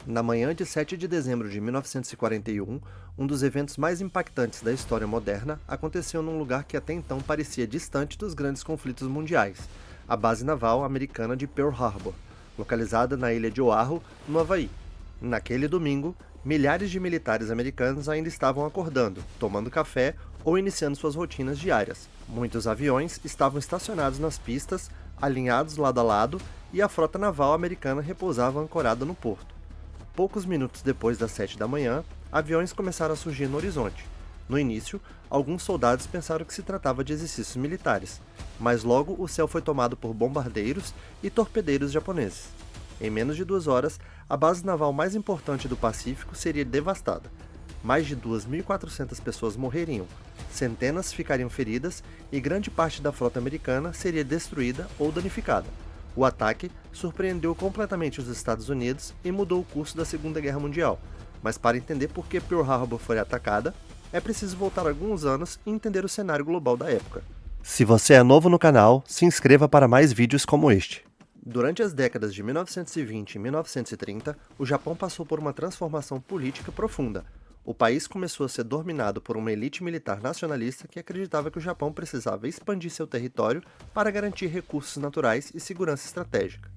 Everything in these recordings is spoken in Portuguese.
Na manhã de 7 de dezembro de 1941, um dos eventos mais impactantes da história moderna aconteceu num lugar que até então parecia distante dos grandes conflitos mundiais, a base naval americana de Pearl Harbor, localizada na ilha de Oahu, no Havaí. Naquele domingo, milhares de militares americanos ainda estavam acordando, tomando café ou iniciando suas rotinas diárias. Muitos aviões estavam estacionados nas pistas, alinhados lado a lado, e a frota naval americana repousava ancorada no porto. Poucos minutos depois das 7 da manhã, aviões começaram a surgir no horizonte. No início, alguns soldados pensaram que se tratava de exercícios militares, mas logo o céu foi tomado por bombardeiros e torpedeiros japoneses. Em menos de 2 horas, a base naval mais importante do Pacífico seria devastada. Mais de 2.400 pessoas morreriam, centenas ficariam feridas e grande parte da frota americana seria destruída ou danificada. O ataque surpreendeu completamente os Estados Unidos e mudou o curso da Segunda Guerra Mundial. Mas para entender por que Pearl Harbor foi atacada, é preciso voltar alguns anos e entender o cenário global da época. Se você é novo no canal, se inscreva para mais vídeos como este. Durante as décadas de 1920 e 1930, o Japão passou por uma transformação política profunda. O país começou a ser dominado por uma elite militar nacionalista que acreditava que o Japão precisava expandir seu território para garantir recursos naturais e segurança estratégica.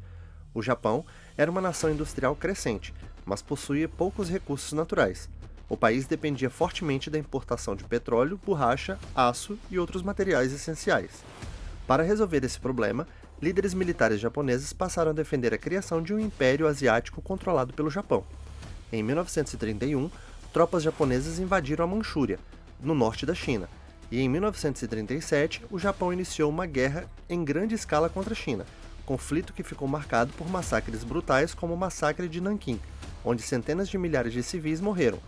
O Japão era uma nação industrial crescente, mas possuía poucos recursos naturais. O país dependia fortemente da importação de petróleo, borracha, aço e outros materiais essenciais. Para resolver esse problema, líderes militares japoneses passaram a defender a criação de um império asiático controlado pelo Japão. Em 1931, tropas japonesas invadiram a Manchúria, no norte da China, e em 1937 o Japão iniciou uma guerra em grande escala contra a China, conflito que ficou marcado por massacres brutais como o massacre de Nanquim, onde centenas de milhares de civis morreram.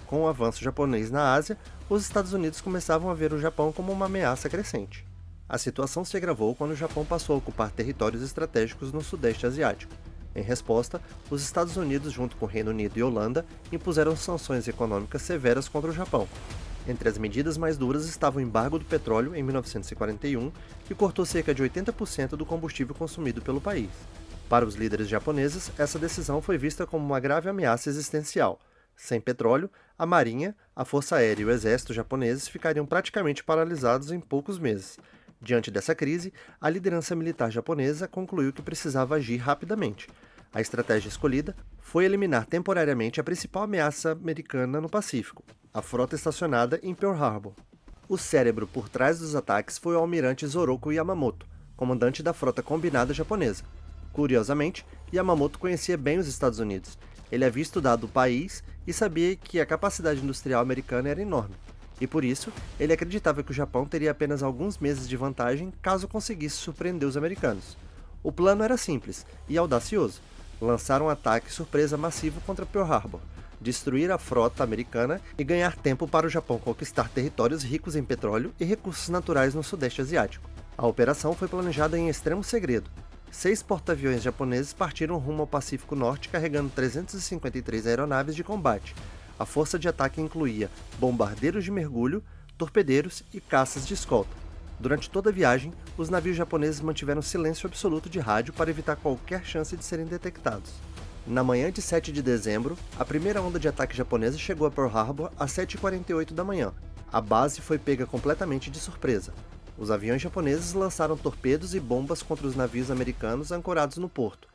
Com o avanço japonês na Ásia, os Estados Unidos começavam a ver o Japão como uma ameaça crescente. A situação se agravou quando o Japão passou a ocupar territórios estratégicos no Sudeste Asiático. Em resposta, os Estados Unidos, junto com o Reino Unido e Holanda, impuseram sanções econômicas severas contra o Japão. Entre as medidas mais duras estava o embargo do petróleo em 1941, que cortou cerca de 80% do combustível consumido pelo país. Para os líderes japoneses, essa decisão foi vista como uma grave ameaça existencial. Sem petróleo, a Marinha, a Força Aérea e o Exército japoneses ficariam praticamente paralisados em poucos meses. Diante dessa crise, a liderança militar japonesa concluiu que precisava agir rapidamente. A estratégia escolhida foi eliminar temporariamente a principal ameaça americana no Pacífico, a frota estacionada em Pearl Harbor. O cérebro por trás dos ataques foi o almirante Zoroko Yamamoto, comandante da frota combinada japonesa. Curiosamente, Yamamoto conhecia bem os Estados Unidos. Ele havia estudado o país e sabia que a capacidade industrial americana era enorme. E por isso, ele acreditava que o Japão teria apenas alguns meses de vantagem caso conseguisse surpreender os americanos. O plano era simples e audacioso: lançar um ataque surpresa massivo contra Pearl Harbor, destruir a frota americana e ganhar tempo para o Japão conquistar territórios ricos em petróleo e recursos naturais no Sudeste Asiático. A operação foi planejada em extremo segredo. 6 porta-aviões japoneses partiram rumo ao Pacífico Norte carregando 353 aeronaves de combate. A força de ataque incluía bombardeiros de mergulho, torpedeiros e caças de escolta. Durante toda a viagem, os navios japoneses mantiveram silêncio absoluto de rádio para evitar qualquer chance de serem detectados. Na manhã de 7 de dezembro, a primeira onda de ataque japonesa chegou a Pearl Harbor às 7h48 da manhã. A base foi pega completamente de surpresa. Os aviões japoneses lançaram torpedos e bombas contra os navios americanos ancorados no porto.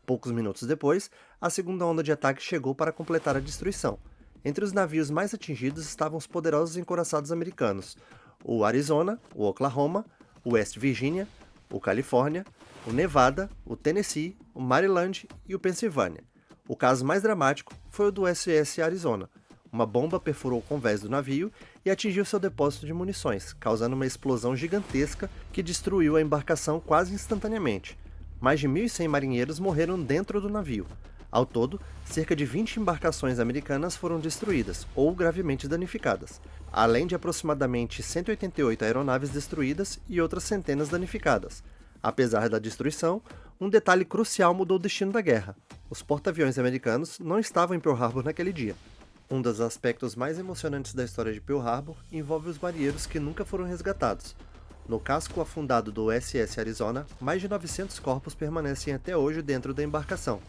Poucos minutos depois, a segunda onda de ataque chegou para completar a destruição. Entre os navios mais atingidos estavam os poderosos encouraçados americanos, o Arizona, o Oklahoma, o West Virginia, o Califórnia, o Nevada, o Tennessee, o Maryland e o Pensilvânia. O caso mais dramático foi o do USS Arizona. Uma bomba perfurou o convés do navio e atingiu seu depósito de munições, causando uma explosão gigantesca que destruiu a embarcação quase instantaneamente. Mais de 1.100 marinheiros morreram dentro do navio. Ao todo, cerca de 20 embarcações americanas foram destruídas ou gravemente danificadas, além de aproximadamente 188 aeronaves destruídas e outras centenas danificadas. Apesar da destruição, um detalhe crucial mudou o destino da guerra. Os porta-aviões americanos não estavam em Pearl Harbor naquele dia. Um dos aspectos mais emocionantes da história de Pearl Harbor envolve os marinheiros que nunca foram resgatados. No casco afundado do USS Arizona, mais de 900 corpos permanecem até hoje dentro da embarcação.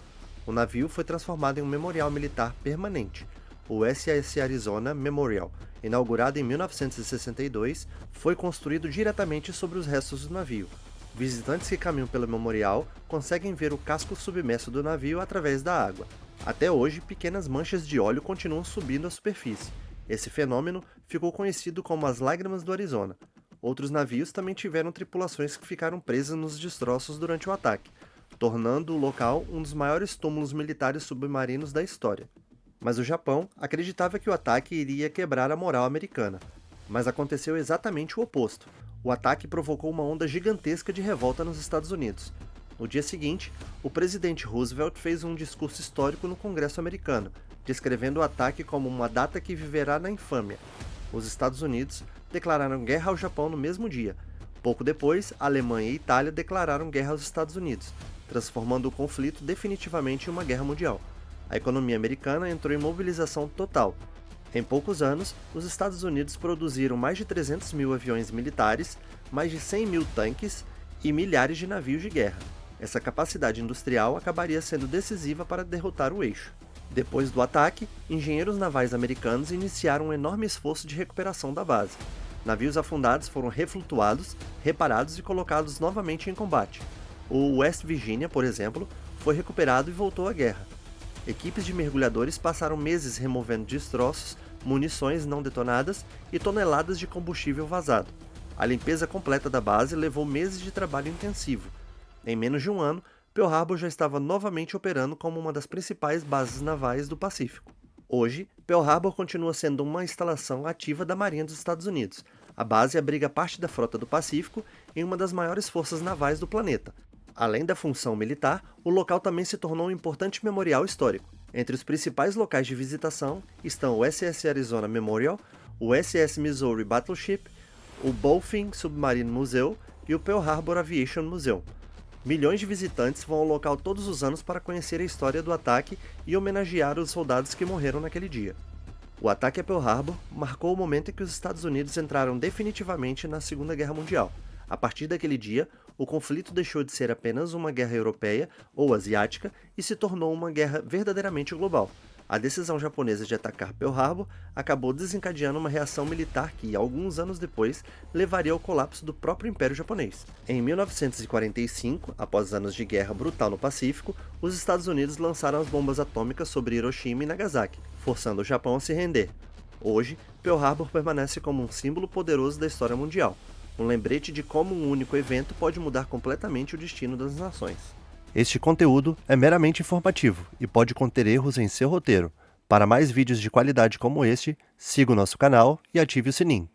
O navio foi transformado em um memorial militar permanente. O USS Arizona Memorial, inaugurado em 1962, foi construído diretamente sobre os restos do navio. Visitantes que caminham pelo memorial conseguem ver o casco submerso do navio através da água. Até hoje, pequenas manchas de óleo continuam subindo à superfície. Esse fenômeno ficou conhecido como as Lágrimas do Arizona. Outros navios também tiveram tripulações que ficaram presas nos destroços durante o ataque, tornando o local um dos maiores túmulos militares submarinos da história. Mas o Japão acreditava que o ataque iria quebrar a moral americana. Mas aconteceu exatamente o oposto. O ataque provocou uma onda gigantesca de revolta nos Estados Unidos. No dia seguinte, o presidente Roosevelt fez um discurso histórico no Congresso americano, descrevendo o ataque como uma data que viverá na infâmia. Os Estados Unidos declararam guerra ao Japão no mesmo dia. Pouco depois, a Alemanha e a Itália declararam guerra aos Estados Unidos, transformando o conflito definitivamente em uma guerra mundial. A economia americana entrou em mobilização total. Em poucos anos, os Estados Unidos produziram mais de 300 mil aviões militares, mais de 100 mil tanques e milhares de navios de guerra. Essa capacidade industrial acabaria sendo decisiva para derrotar o eixo. Depois do ataque, engenheiros navais americanos iniciaram um enorme esforço de recuperação da base. Navios afundados foram reflutuados, reparados e colocados novamente em combate. O West Virginia, por exemplo, foi recuperado e voltou à guerra. Equipes de mergulhadores passaram meses removendo destroços, munições não detonadas e toneladas de combustível vazado. A limpeza completa da base levou meses de trabalho intensivo. Em menos de um ano, Pearl Harbor já estava novamente operando como uma das principais bases navais do Pacífico. Hoje, Pearl Harbor continua sendo uma instalação ativa da Marinha dos Estados Unidos. A base abriga parte da frota do Pacífico em uma das maiores forças navais do planeta. Além da função militar, o local também se tornou um importante memorial histórico. Entre os principais locais de visitação estão o USS Arizona Memorial, o USS Missouri Battleship, o Bowfin Submarine Museum e o Pearl Harbor Aviation Museum. Milhões de visitantes vão ao local todos os anos para conhecer a história do ataque e homenagear os soldados que morreram naquele dia. O ataque a Pearl Harbor marcou o momento em que os Estados Unidos entraram definitivamente na Segunda Guerra Mundial. A partir daquele dia, o conflito deixou de ser apenas uma guerra europeia ou asiática e se tornou uma guerra verdadeiramente global. A decisão japonesa de atacar Pearl Harbor acabou desencadeando uma reação militar que, alguns anos depois, levaria ao colapso do próprio Império Japonês. Em 1945, após anos de guerra brutal no Pacífico, os Estados Unidos lançaram as bombas atômicas sobre Hiroshima e Nagasaki, forçando o Japão a se render. Hoje, Pearl Harbor permanece como um símbolo poderoso da história mundial, um lembrete de como um único evento pode mudar completamente o destino das nações. Este conteúdo é meramente informativo e pode conter erros em seu roteiro. Para mais vídeos de qualidade como este, siga o nosso canal e ative o sininho.